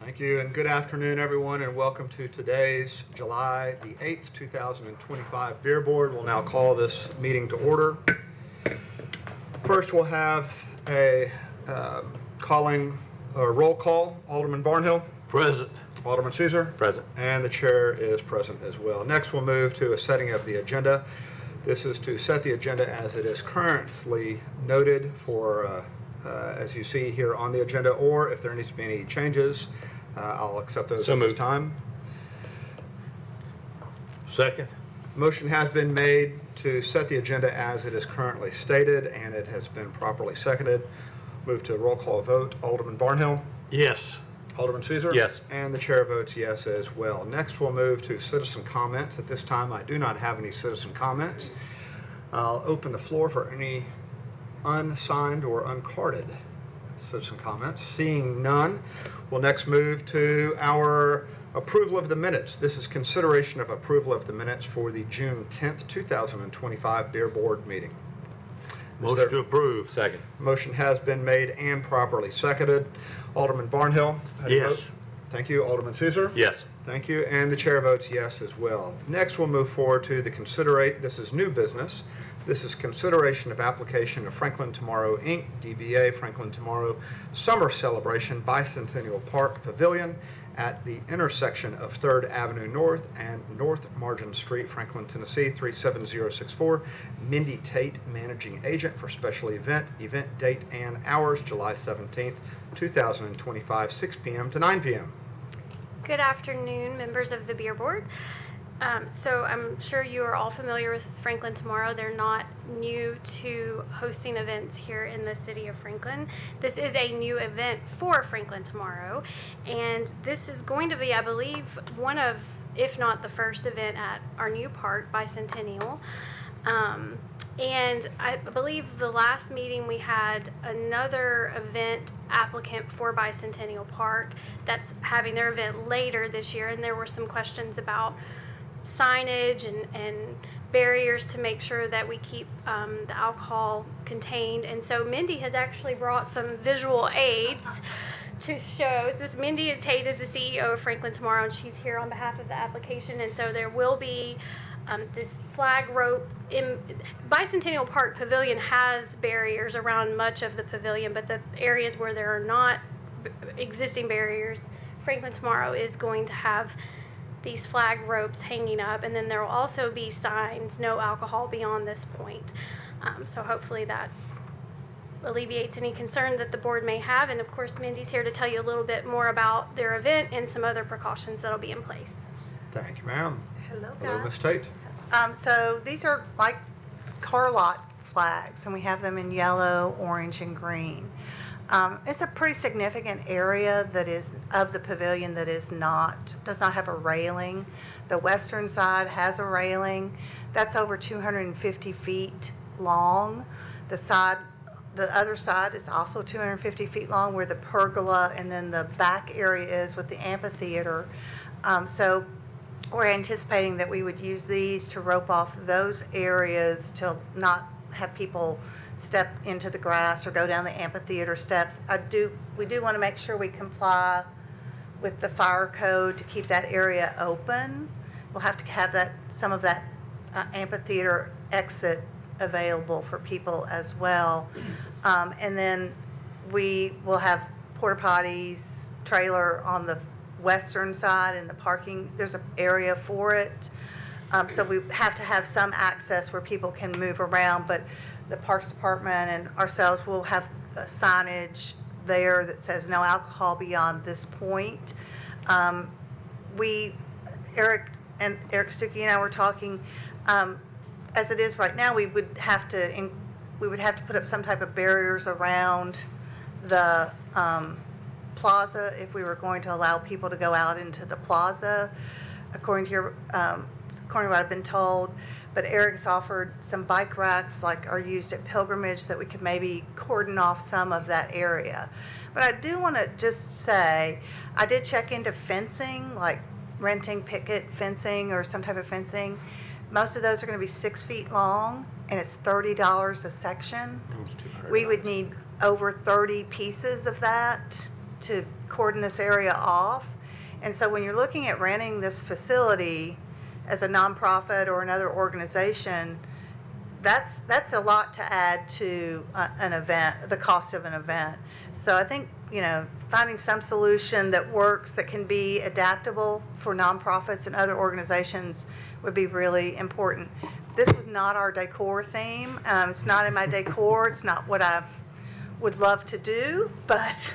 Thank you, and good afternoon, everyone, and welcome to today's July the 8th, 2025 Beer Board. We'll now call this meeting to order. First, we'll have a roll call. Alderman Barnhill. Present. Alderman Caesar. Present. And the chair is present as well. Next, we'll move to a setting of the agenda. This is to set the agenda as it is currently noted for, as you see here on the agenda, or if there needs to be any changes, I'll accept those So at this moved. time. Second. Motion has been made to set the agenda as it is currently stated, and it has been properly seconded. Move to a roll call vote. Alderman Barnhill. Yes. Alderman Caesar? Yes. And the chair votes yes as well. Next, we'll move to citizen comments. At this time, I do not have any citizen comments. I'll open the floor for any unsigned or uncarded citizen comments. Seeing none, we'll next move to our approval of the minutes. This is consideration of approval of the minutes for the June 10th, 2025 Beer Board meeting. Motion to approve. Second. Motion has been made and properly seconded. Alderman Barnhill? how do you Yes. vote? Thank you. Alderman Caesar? Yes. Thank you. And the chair votes yes as well. Next, we'll move forward to this is new business. This is consideration of application of Franklin Tomorrow, Inc., DBA Franklin Tomorrow Summer Celebration Bicentennial Park Pavilion at the intersection of 3rd Avenue North and North Margin Street, Franklin, Tennessee, 37064. Mindy Tate, Managing Agent for special event date and hours, July 17th, 2025, 6 p.m. to 9 p.m. Good afternoon, members of the Beer Board. So I'm sure you are all familiar with Franklin Tomorrow. They're not new to hosting events here in the city of Franklin. This is a new event for Franklin Tomorrow, and this is going to be, I believe, one of, if not the first event at our new park, Bicentennial. And I believe the last meeting we had another event applicant for Bicentennial Park that's having their event later this year, and there were some questions about signage and barriers to make sure that we keep the alcohol contained. And so Mindy has actually brought some visual aids to show. Mindy Tate is the CEO of Franklin Tomorrow, and she's here on behalf of the application. And so there will be this flag rope. Bicentennial Park Pavilion has barriers around much of the pavilion, but the areas where there are not existing barriers, Franklin Tomorrow is going to have these flag ropes hanging up, and then there will also be signs, no alcohol beyond this point. So hopefully that alleviates any concern that the board may have. And of course, Mindy's here to tell you a little bit more about their event and some other precautions that'll be in place. Thank you, ma'am. Hello, Hello, guys. Ms. Tate. So these are like car lot flags, and we have them in yellow, orange, and green. It's a pretty significant area that is of the pavilion that does not have a railing. The western side has a railing. That's over 250 feet long. The other side is also 250 feet long, where the pergola and then the back area is with the amphitheater. So we're anticipating that we would use these to rope off those areas to not have people step into the grass or go down the amphitheater steps. We do want to make sure we comply with the fire code to keep that area open. We'll have to have some of that amphitheater exit available for people as well. And then we will have porta potties, trailer on the western side, and the parking, there's an area for it. So we have to have some access where people can move around, but the Parks Department and ourselves will have signage there that says no alcohol beyond this point. Eric Stuckey and I were talking, as it is right now, we would have to put up some type of barriers around the plaza if we were going to allow people to go out into the plaza, according to what I've been told. But Eric's offered some bike racks like are used at Pilgrimage that we could maybe cordon off some of that area. But I do want to just say, I did check into fencing, like renting picket fencing or some type of fencing. Most of those are going to be 6 feet long, and it's $30 a section. We would need over 30 pieces of that to cordon this area off. And so when you're looking at renting this facility as a nonprofit or another organization, that's a lot to add to an event, the cost of an event. So I think, finding some solution that works, that can be adaptable for nonprofits and other organizations would be really important. This was not our decor theme. It's not in my decor. It's not what I would love to do, but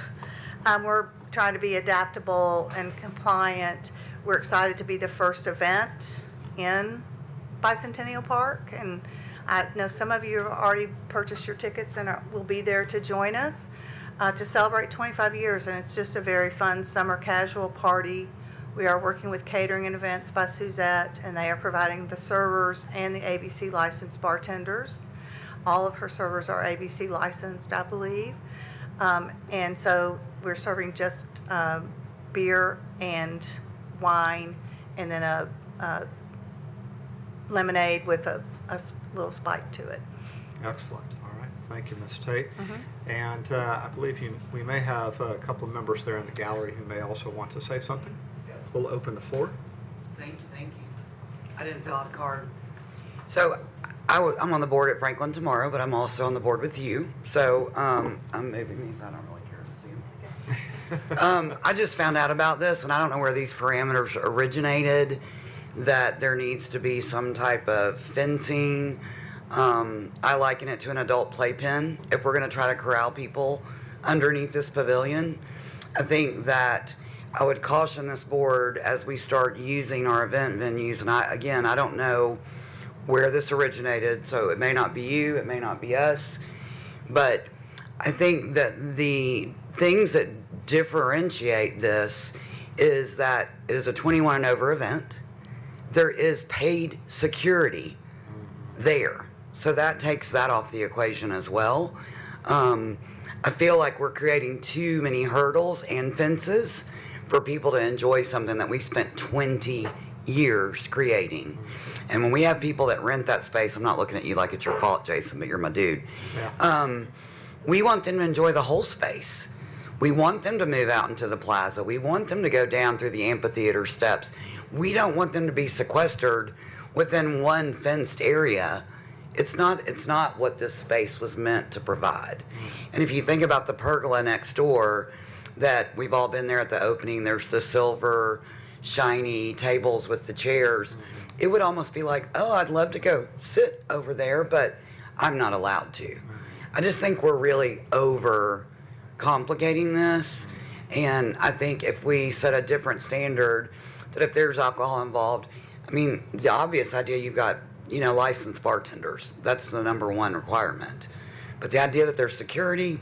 we're trying to be adaptable and compliant. We're excited to be the first event in Bicentennial Park, and I know some of you have already purchased your tickets and will be there to join us to celebrate 25 years, and it's just a very fun summer casual party. We are working with Catering and Events by Suzette, and they are providing the servers and the ABC licensed bartenders. All of her servers are ABC licensed, I believe. And so we're serving just beer and wine, and then a lemonade with a little spike to it. Excellent. All right. Thank you, Ms. Tate. And I believe we may have a couple of members there in the gallery who may also want to say something. We'll open the floor. Thank you. I didn't fill out a card. So I'm on the board at Franklin Tomorrow, but I'm also on the board with you. So I'm moving these. I don't really care to see them. I just found out about this, and I don't know where these parameters originated, that there needs to be some type of fencing. I liken it to an adult playpen. If we're going to try to corral people underneath this pavilion, I think that I would caution this board as we start using our event venues. And I don't know where this originated, so it may not be you, it may not be us, but I think that the things that differentiate this is that it is a 21 and over event. There is paid security there, so that takes that off the equation as well. I feel like we're creating too many hurdles and fences for people to enjoy something that we spent 20 years creating. And when we have people that rent that space, I'm not looking at you like it's your fault, Jason, but you're my dude. Yeah. We want them to enjoy the whole space. We want them to move out into the plaza. We want them to go down through the amphitheater steps. We don't want them to be sequestered within one fenced area. It's not what this space was meant to provide. And if you think about the pergola next door, that we've all been there at the opening, there's the silver, shiny tables with the chairs. It would almost be like, oh, I'd love to go sit over there, but I'm not allowed to. I just think we're really over complicating this. And I think if we set a different standard, that if there's alcohol involved, I mean, the obvious idea, you've got, licensed bartenders. That's the number one requirement. But the idea that there's security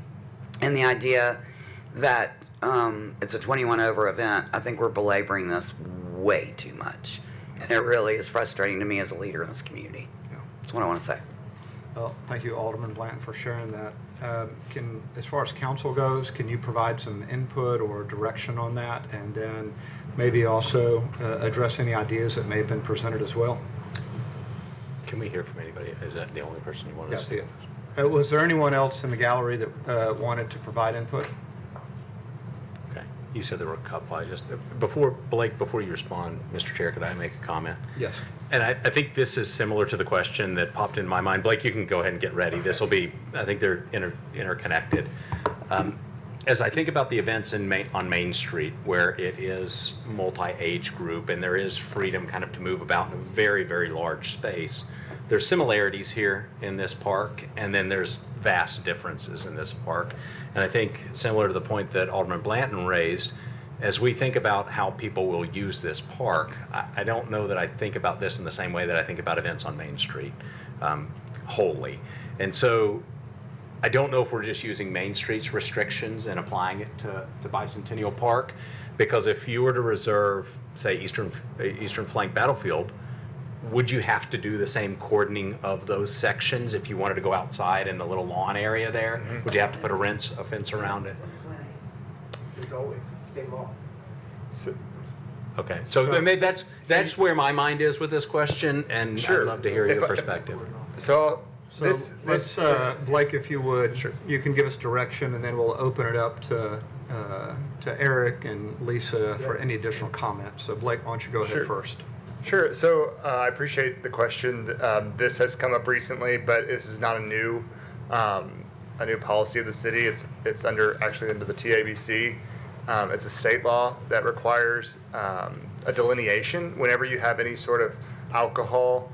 and the idea that it's a 21 over event, I think we're belaboring this way too much. And it really is frustrating to me as a leader in this community. Yeah. That's what I want to say. Well, thank you, Alderman Blanton, for sharing that. As far as council goes, can you provide some input or direction on that? And then maybe also address any ideas that may have been presented as well? Can we hear from anybody? Is that the only person you wanted to Yes, see? was there anyone else in the gallery that wanted to provide input? Okay. You said there were a couple. Before you respond, Mr. Chair, could I make a comment? Yes. And I think this is similar to the question that popped in my mind. Blake, you can go ahead and get ready. This will be, I think they're interconnected. As I think about the events on Main Street, where it is multi-age group and there is freedom kind of to move about in a very, very large space, there's similarities here in this park, and then there's vast differences in this park. And I think similar to the point that Alderman Blanton raised, as we think about how people will use this park, I don't know that I think about this in the same way that I think about events on Main Street wholly. And so I don't know if we're just using Main Street's restrictions and applying it to Bicentennial Park, because if you were to reserve, say, Eastern Flank Battlefield, would you have to do the same cordoning of those sections if you wanted to go outside in the little lawn area there? Mm-hmm. Would you have to put a fence around it? It's always state law. Okay, so maybe that's where my mind is with this question, and Sure. I'd love to hear your perspective. So So let's, Blake, if you would, you can give us direction, and then we'll open it up to to Eric and Lisa for any additional comments. So Blake, why don't you go ahead Sure. first? Sure. So I appreciate the question. This has come up recently, but this is not a new policy of the city. It's actually under the TABC. It's a state law that requires a delineation whenever you have any sort of alcohol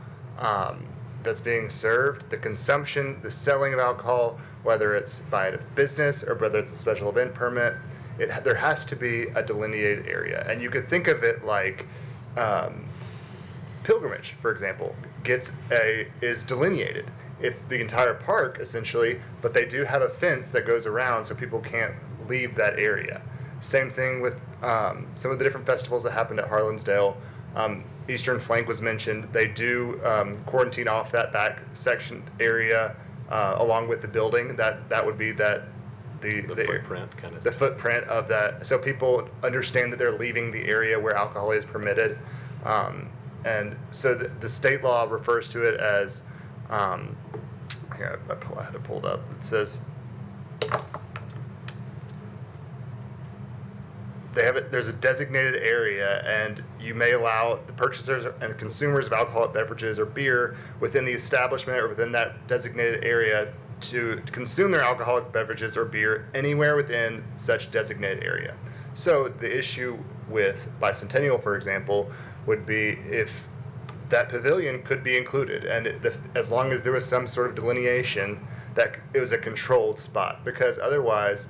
that's being served. The consumption, the selling of alcohol, whether it's by a business or whether it's a special event permit, there has to be a delineated area. And you could think of it like Pilgrimage, for example, is delineated. It's the entire park essentially, but they do have a fence that goes around so people can't leave that area. Same thing with some of the different festivals that happened at Harlansdale. Eastern Flank was mentioned. They do quarantine off that back section area along with the building. That would be the footprint kind of. the footprint of that, so people understand that they're leaving the area where alcohol is permitted. And so the state law refers to it as, I had it pulled up. It says there's a designated area, and you may allow the purchasers and consumers of alcoholic beverages or beer within the establishment or within that designated area to consume their alcoholic beverages or beer anywhere within such designated area. So the issue with Bicentennial, for example, would be if that pavilion could be included, and as long as there was some sort of delineation that it was a controlled spot, because otherwise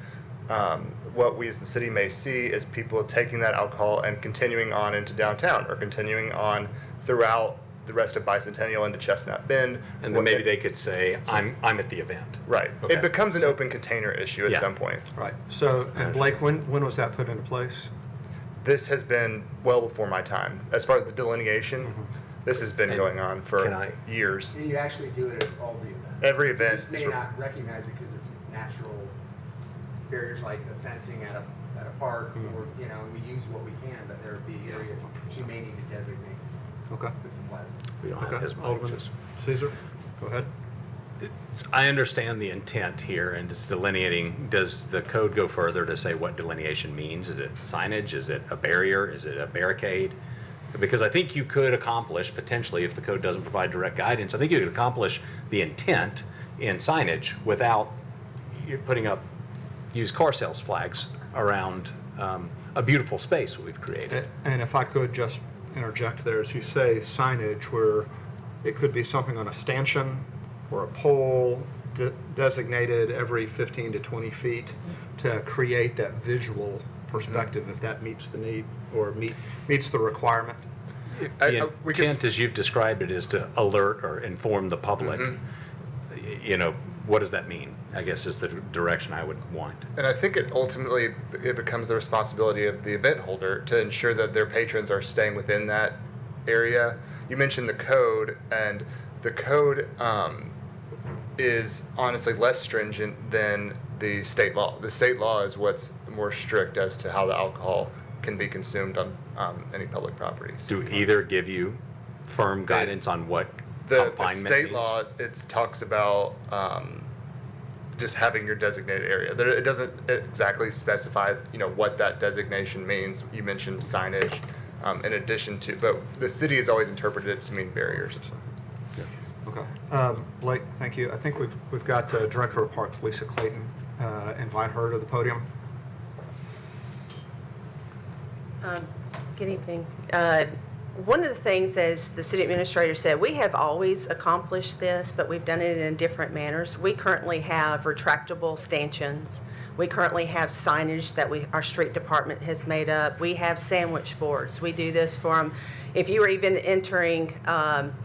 what we as the city may see is people taking that alcohol and continuing on into downtown or continuing on throughout the rest of Bicentennial into Chestnut Bend. And then maybe they could say, I'm at the event. Right. Okay. It becomes an open container issue at Yeah. some point. Right. So, and Blake, when was that put into place? This has been well before my time. As far as the delineation, this has been And going on for can I- years. And you actually do it at all the events. Every You event just may is not recognize it because it's natural barriers like the fencing at a park, or, you know, we use what we can, but there would be areas we may need to designate Okay. with the plaza. We don't have Okay. his mic, Alderman just- Caesar, go ahead. I understand the intent here and just delineating. Does the code go further to say what delineation means? Is it signage? Is it a barrier? Is it a barricade? Because I think you could accomplish, potentially, if the code doesn't provide direct guidance, I think you could accomplish the intent in signage without you putting up used car sales flags around a beautiful space we've created. And if I could just interject there, as you say, signage where it could be something on a stanchion or a pole designated every 15 to 20 feet to create that visual perspective, if that meets the need or meets the requirement. The we could intent, as you've described it, is to alert or inform the public. You know, what does that mean? I guess is the direction I would want. And I think it ultimately becomes the responsibility of the event holder to ensure that their patrons are staying within that area. You mentioned the code, and the code is honestly less stringent than the state law. The state law is what's more strict as to how the alcohol can be consumed on any public properties. Do either give you firm guidance on what The confinement state means? law, it talks about just having your designated area. It doesn't exactly specify, what that designation means. You mentioned signage, in addition to, but the city has always interpreted it to mean barriers. Okay. Blake, thank you. I think we've got Director of Parks, Lisa Clayton. Invite her to the podium. Good evening. One of the things, as the city administrator said, we have always accomplished this, but we've done it in different manners. We currently have retractable stanchions. We currently have signage that our street department has made up. We have sandwich boards. We do this for them. If you were even entering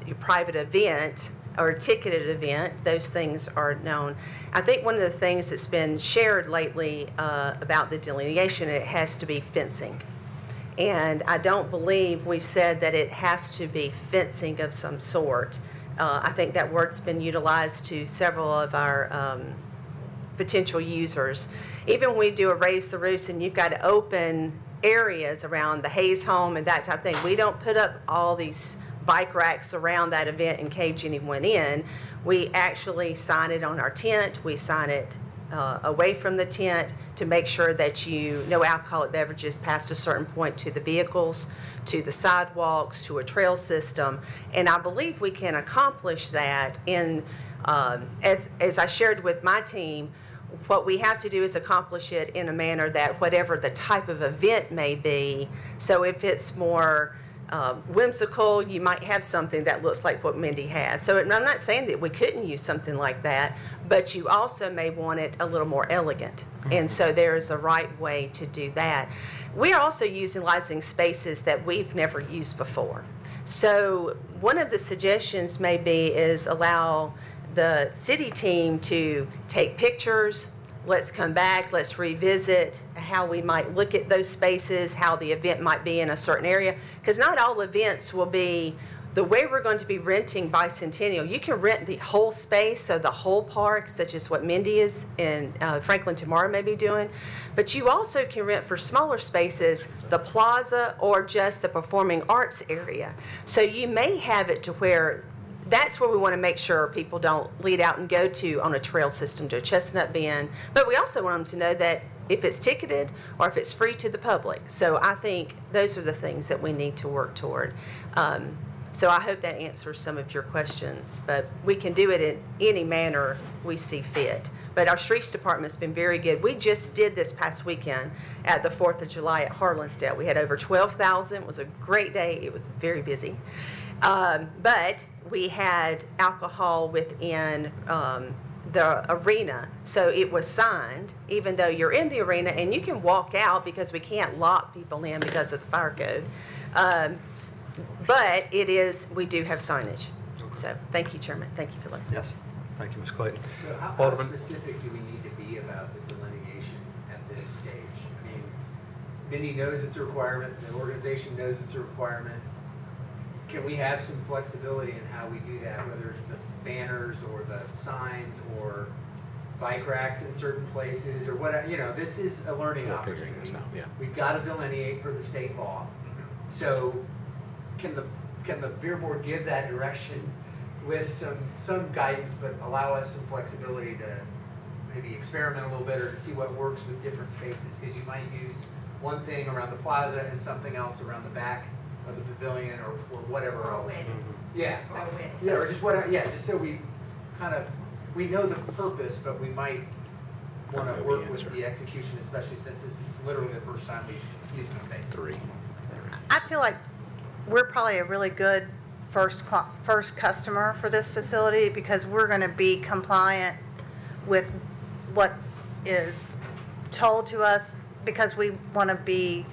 your private event or a ticketed event, those things are known. I think one of the things that's been shared lately about the delineation, it has to be fencing. And I don't believe we've said that it has to be fencing of some sort. I think that word's been utilized to several of our potential users. Even when we do a raise the roofs and you've got open areas around the Hayes home and that type of thing, we don't put up all these bike racks around that event and cage anyone in. We actually sign it on our tent. We sign it away from the tent to make sure that no alcoholic beverages past a certain point to the vehicles, to the sidewalks, to a trail system. And I believe we can accomplish that as I shared with my team, what we have to do is accomplish it in a manner that whatever the type of event may be, so if it's more whimsical, you might have something that looks like what Mindy has. So I'm not saying that we couldn't use something like that, but you also may want it a little more elegant. And so there's a right way to do that. We are also utilizing spaces that we've never used before. So one of the suggestions maybe is allow the city team to take pictures. Let's come back, let's revisit how we might look at those spaces, how the event might be in a certain area. Because not all events will be the way we're going to be renting Bicentennial. You can rent the whole space, so the whole park, such as what Mindy is and Franklin Tomorrow may be doing. But you also can rent for smaller spaces, the plaza or just the performing arts area. So you may have it to where that's where we want to make sure people don't lead out and go to on a trail system to Chestnut Bend. But we also want them to know that if it's ticketed or if it's free to the public. So I think those are the things that we need to work toward. So I hope that answers some of your questions. But we can do it in any manner we see fit. But our streets department's been very good. We just did this past weekend at the 4th of July at Harlansdale. We had over 12,000. It was a great day. It was very busy. But we had alcohol within the arena, so it was signed, even though you're in the arena, and you can walk out because we can't lock people in because of the fire code. But we do have signage. So thank you, Chairman. Thank you, Philip. Yes, thank you, Ms. Clayton. So how Alderman? specific do we need to be about the delineation at this stage? I mean, Mindy knows it's a requirement, the organization knows it's a requirement. Can we have some flexibility in how we do that, whether it's the banners or the signs or bike racks in certain places or whatever? This is a learning We're figuring opportunity. this out, yeah. We've got to delineate per the state law. So can the beer board give that direction with some guidance, but allow us some flexibility to maybe experiment a little bit or to see what works with different spaces? Because you might use one thing around the plaza and something else around the back of the pavilion or whatever else. Yeah. Yeah, or just just so we we know the purpose, but we might want Don't to know the work with answer. the execution, especially since this is literally the first time we've used the space. 3. I feel like we're probably a really good first customer for this facility because we're going to be compliant with what is told to us because we want to be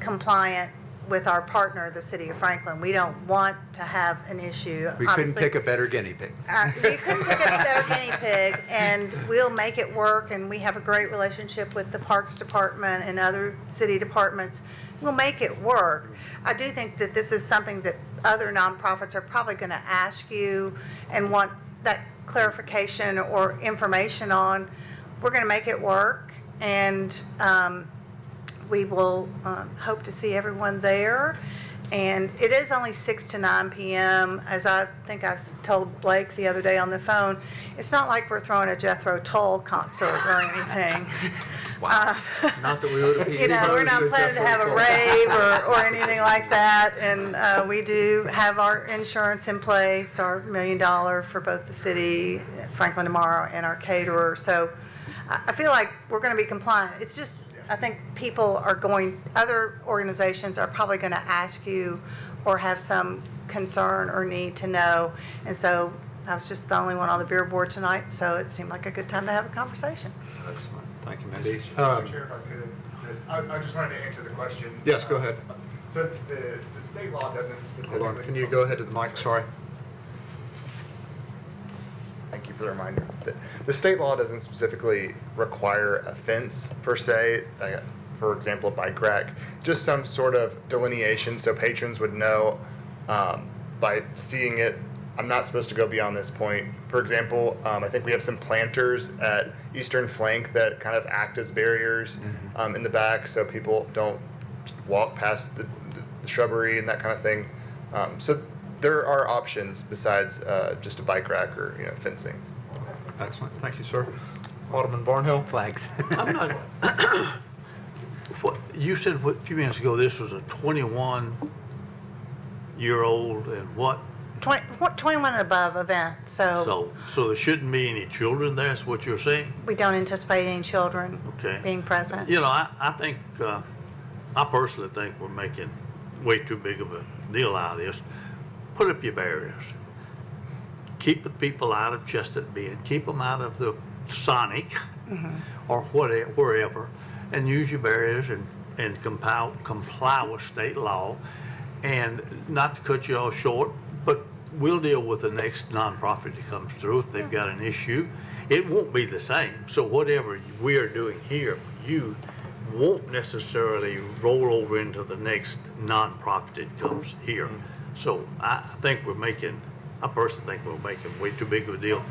compliant with our partner, the city of Franklin. We don't want to have an issue. We couldn't Obviously, pick a better guinea pig. you couldn't pick a better guinea pig, and we'll make it work, and we have a great relationship with the Parks Department and other city departments. We'll make it work. I do think that this is something that other nonprofits are probably going to ask you and want that clarification or information on. We're going to make it work, and we will hope to see everyone there. And it is only 6 to 9 p.m. As I think I told Blake the other day on the phone, it's not like we're throwing a Jethro Tull concert or anything. Wow. Not that we would have. We're not planning to have a rave or anything like that. And we do have our insurance in place, our $1 million for both the city, Franklin Tomorrow, and our caterer. So I feel like we're going to be compliant. It's just, I think other organizations are probably going to ask you or have some concern or need to know. And so I was just the only one on the beer board tonight, so it seemed like a good time to have a conversation. Excellent. Thank you, Mindy. Mr. Chair, if I could, I just wanted to answer the question. Yes, go ahead. So the state law doesn't specifically. Hold on, can you go ahead to the mic? Sorry. Thank you for the reminder. The state law doesn't specifically require a fence per se, for example, a bike rack, just some sort of delineation so patrons would know by seeing it, I'm not supposed to go beyond this point. For example, I think we have some planters at Eastern Flank that kind of act as barriers in the back so people don't walk past the shrubbery and that kind of thing. So there are options besides just a bike rack or fencing. Excellent. Thank you, sir. Alderman Barnhill? Flags. I'm not, you said a few minutes ago this was a 21-year-old and what? 21 and above event, so So there shouldn't be any children there, is what you're saying? we don't anticipate any children Okay. being present. You know, I think, I personally think we're making way too big of a deal out of this. Put up your barriers. Keep the people out of Chestnut Bend, keep them out of the Sonic or wherever, and use your barriers and comply with state law. And not to cut you all short, but we'll deal with the next nonprofit that comes through if they've got an issue. It won't be the same. So whatever we are doing here for you won't necessarily roll over into the next nonprofit that comes here. So I personally think we're making way too big of a deal.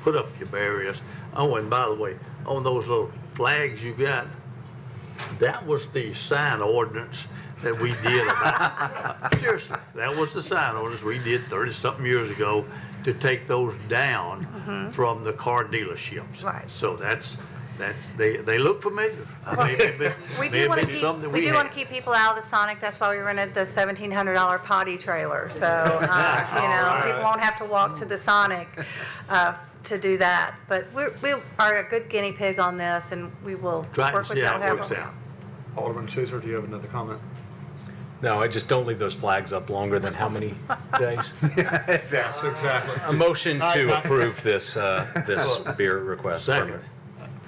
Put up your barriers. Oh, and by the way, on those little flags you got, that was the sign ordinance that we did about, seriously, that was the sign ordinance we did 30-something years ago to take those down from the car dealerships. Right. So they look familiar. We do want to keep people out of the Sonic. That's why we rented the $1,700 potty trailer. So, people won't have to walk to the Sonic to do that. But we are a good guinea pig on this, and we will Try and work with see how it Bill works Havels. out. Alderman Caesar, do you have another comment? No, I just don't leave those flags up longer than how many days? Exactly. Exactly. A motion to approve this beer request Second. permit.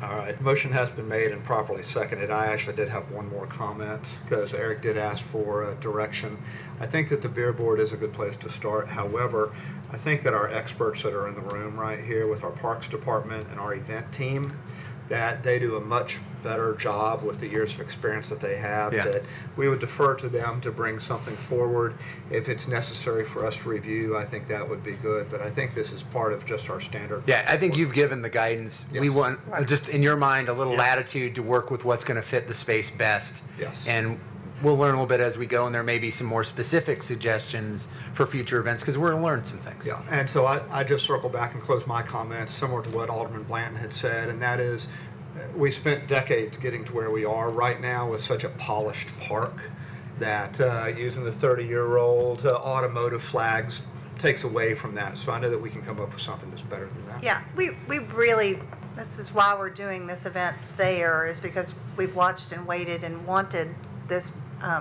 All right, motion has been made and properly seconded. I actually did have one more comment because Eric did ask for direction. I think that the beer board is a good place to start. However, I think that our experts that are in the room right here with our Parks Department and our event team, that they do a much better job with the years of experience that they have, Yeah. that we would defer to them to bring something forward. If it's necessary for us to review, I think that would be good, but I think this is part of just our standard. Yeah, I think you've given the guidance. We Yes. want, just in your mind, a little Yeah. latitude to work with what's going to fit the space best. Yes. And we'll learn a little bit as we go, and there may be some more specific suggestions for future events, because we're going to learn some things. Yeah, and so I just circle back and close my comments similar to what Alderman Blanton had said, and that is, we spent decades getting to where we are right now with such a polished park that using the 30-year-old automotive flags takes away from that. So I know that we can come up with something that's better than that. Yeah, we really, this is why we're doing this event there, is because we've watched and waited and wanted this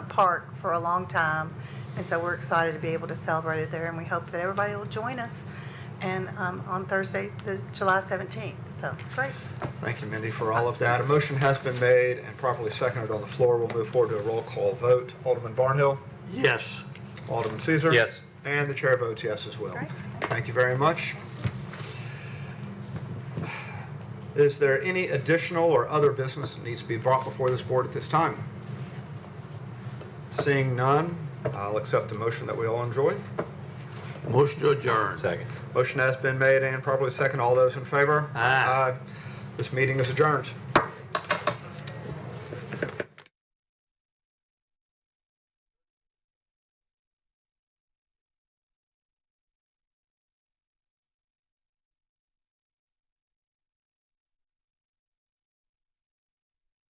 park for a long time. And so we're excited to be able to celebrate it there, and we hope that everybody will join us and on Thursday, July 17th. So, great. Thank you, Mindy, for all of that. A motion has been made and properly seconded on the floor. We'll move forward to a roll call vote. Alderman Barnhill? Yes. Alderman Caesar? Yes. And the chair votes yes as well. Great. Thank you very much. Is there any additional or other business that needs to be brought before this board at this time? Seeing none, I'll accept the motion that we all enjoy. Motion to adjourn. Second. Motion has been made and properly seconded. All those in favor? Aye. This meeting is adjourned.